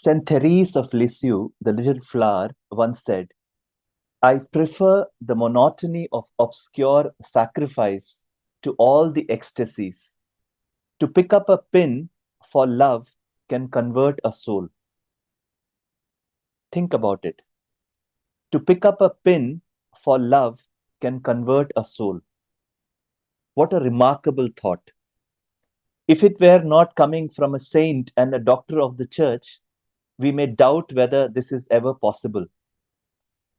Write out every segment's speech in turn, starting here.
Saint Therese of Lisieux, the little flower, once said, I prefer the monotony of obscure sacrifice to all the ecstasies. To pick up a pin for love can convert a soul. Think about it. To pick up a pin for love can convert a soul. What a remarkable thought. If it were not coming from a saint and a doctor of the church, we may doubt whether this is ever possible.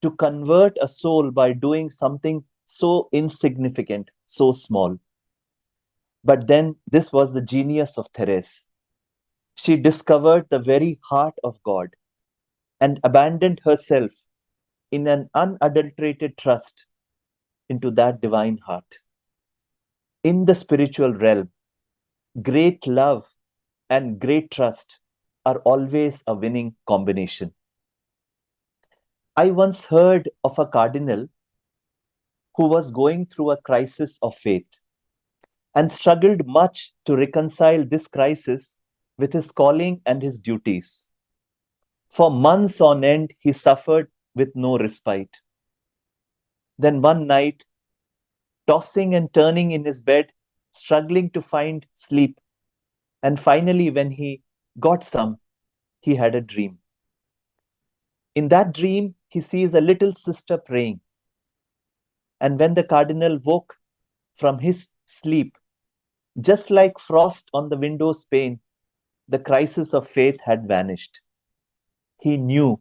To convert a soul by doing something so insignificant, so small. But then this was the genius of Therese. She discovered the very heart of God and abandoned herself in an unadulterated trust into that divine heart. In the spiritual realm, great love and great trust are always a winning combination. I once heard of a cardinal who was going through a crisis of faith and struggled much to reconcile this crisis with his calling and his duties. For months on end, he suffered with no respite. Then one night, tossing and turning in his bed, struggling to find sleep, and finally, when he got some, he had a dream. In that dream, he sees a little sister praying. And when the cardinal woke from his sleep, just like frost on the window's pane, the crisis of faith had vanished. He knew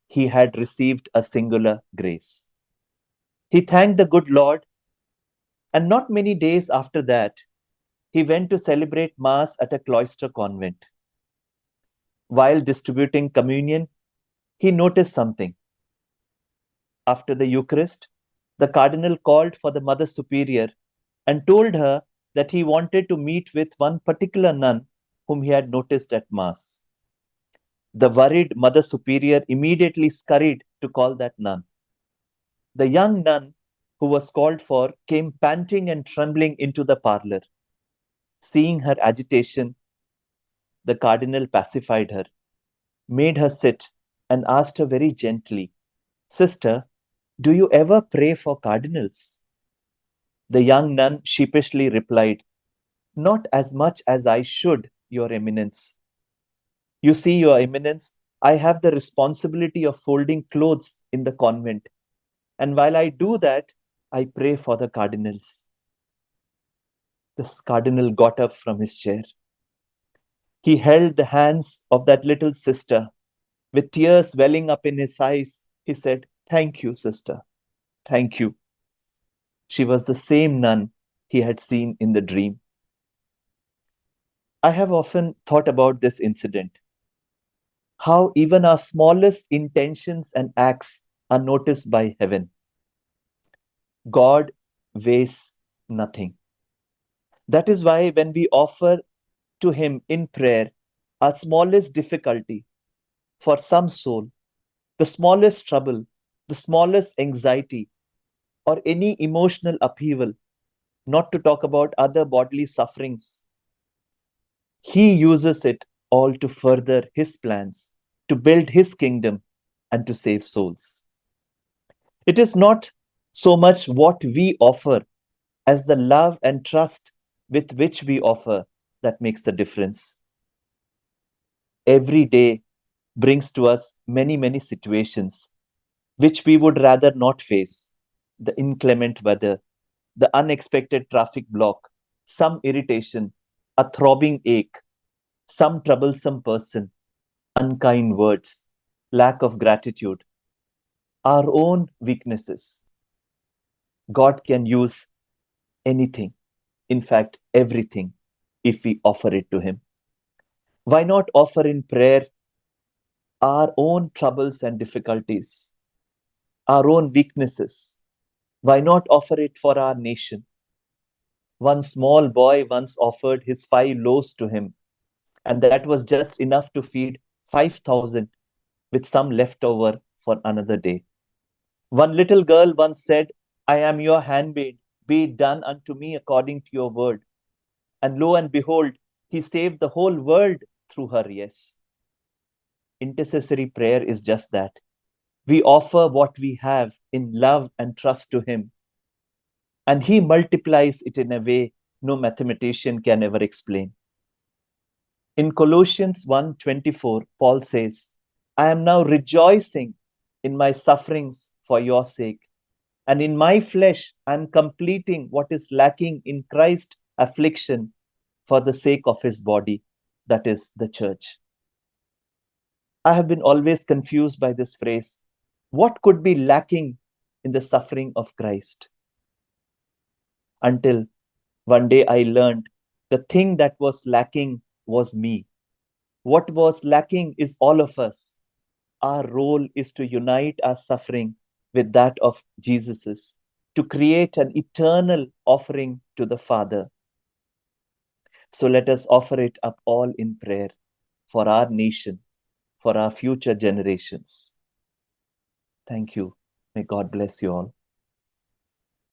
he had received a singular grace. He thanked the good Lord, and not many days after that, he went to celebrate Mass at a cloister convent. While distributing communion, he noticed something. After the Eucharist, the cardinal called for the Mother Superior and told her that he wanted to meet with one particular nun whom he had noticed at Mass. The worried Mother Superior immediately scurried to call that nun. The young nun who was called for came panting and trembling into the parlor. Seeing her agitation, the cardinal pacified her, made her sit, and asked her very gently, Sister, do you ever pray for cardinals? The young nun sheepishly replied, Not as much as I should, Your Eminence. You see, Your Eminence, I have the responsibility of folding clothes in the convent. And while I do that, I pray for the cardinals. This cardinal got up from his chair. He held the hands of that little sister. With tears welling up in his eyes, he said, Thank you, sister. Thank you. She was the same nun he had seen in the dream. I have often thought about this incident. How even our smallest intentions and acts are noticed by heaven. God wastes nothing. That is why when we offer to Him in prayer our smallest difficulty for some soul, the smallest trouble, the smallest anxiety, or any emotional upheaval, not to talk about other bodily sufferings, He uses it all to further His plans, to build His kingdom, and to save souls. It is not so much what we offer as the love and trust with which we offer that makes the difference. Every day brings to us many, many situations which we would rather not face. The inclement weather, the unexpected traffic block, some irritation, a throbbing ache, some troublesome person, unkind words, lack of gratitude, our own weaknesses. God can use anything, in fact, everything, if we offer it to Him. Why not offer in prayer our own troubles and difficulties, our own weaknesses? Why not offer it for our nation? One small boy once offered his 5 loaves to Him, and that was just enough to feed 5,000 with some leftover for another day. One little girl once said, I am your handmaid, be it done unto me according to your word. And lo and behold, He saved the whole world through her yes. intercessory prayer is just that. We offer what we have in love and trust to Him, and He multiplies it in a way no mathematician can ever explain. In Colossians 1:24, Paul says, I am now rejoicing in my sufferings for your sake, and in my flesh I am completing what is lacking in Christ's affliction for the sake of His body, that is the church. I have been always confused by this phrase. What could be lacking in the suffering of Christ? Until one day I learned the thing that was lacking was me. What was lacking is all of us. Our role is to unite our suffering with that of Jesus's, to create an eternal offering to the Father. So let us offer it up all in prayer for our nation, for our future generations. Thank you. May God bless you all.